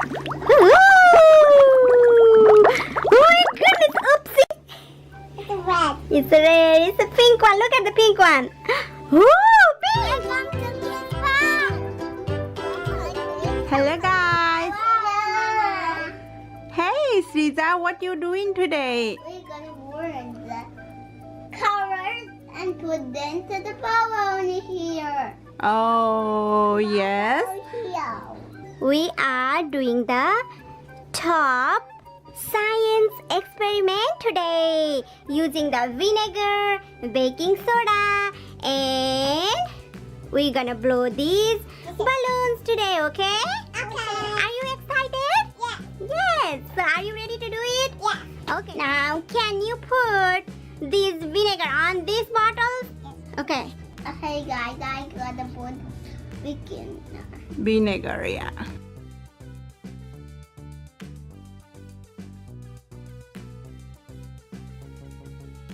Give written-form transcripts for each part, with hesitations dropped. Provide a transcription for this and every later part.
Ooh. Oh my goodness, oopsie. It's red. It's red. It's a pink one. Look at the pink one. Ooh, pink. Hello guys. Hey Sriza, what you doing today? We're gonna work the colors and put them to the bowl here. Oh yes. Here. We are doing the top science experiment today using the vinegar, baking soda, and we're gonna blow these balloons today, okay? Okay. Are you excited? Yeah. Yes. So are you ready to do it? Yeah. Okay. Now can you put this vinegar on these bottles? Okay. Okay, guys, I gotta put baking. Vinegar, yeah.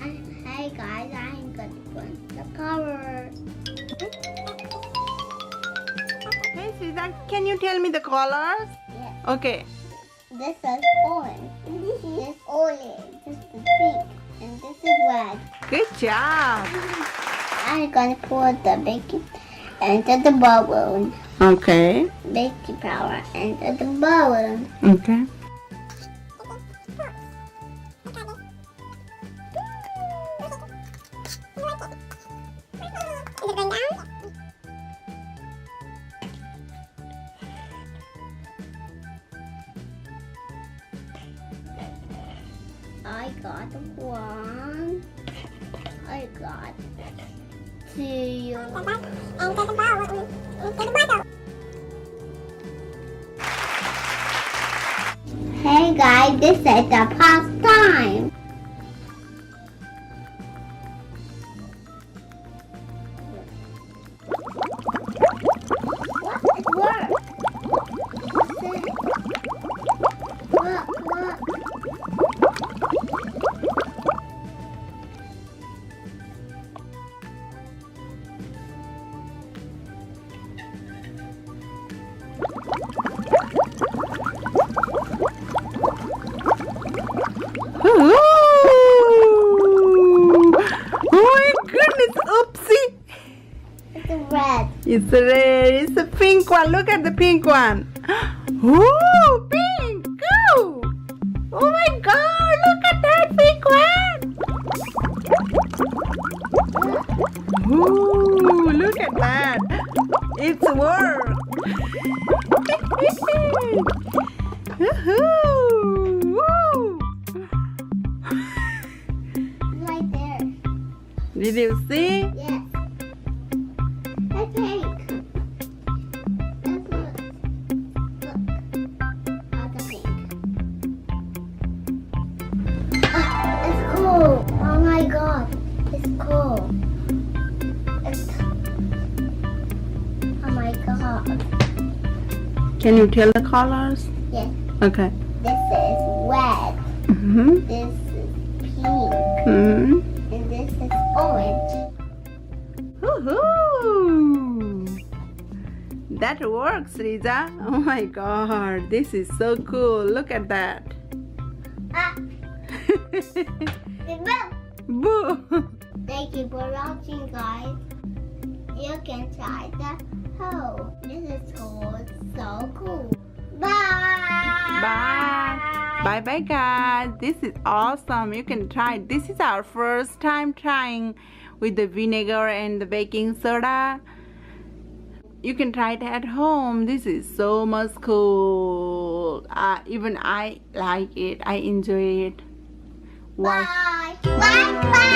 And hey, guys, I'm gonna put the colors. Hey Sriza, can you tell me the colors? Yeah. Okay. This is orange. This is orange. This is pink. And this is red. Good job. I'm gonna put the baking into the balloon. Okay. Baking powder into the balloon. Okay. I got one. I got two. Hey guys, this is the past time. What? It worked. Look. Ooh. Oh my goodness, oopsie. It's red. It's red. It's a pink one. Look at the pink one. Ooh, pink. Go. Oh my God, look at that pink one. Ooh, look at that. It's work. Woohoo. Woo. Right there. Did you see? Yes. It's pink. Let's look. Look. At the pink. It's cool. Oh my god. It's cool. Oh my god. Can you tell the colors? Yes. Okay. This is red. Mm-hmm. This is pink. Mm-hmm. And this is orange. Woohoo! That works, Riza. Oh my God, this is so cool. Look at that. Ah. Boo! Thank you for watching, guys. You can try the hole. This is cool. So cool. Bye. Bye. Bye bye guys. This is awesome. You can try. This is our first time trying with the vinegar and the baking soda. You can try it at home. This is so much cool. Even I like it. I enjoy it. Wow. Bye. Bye. Bye.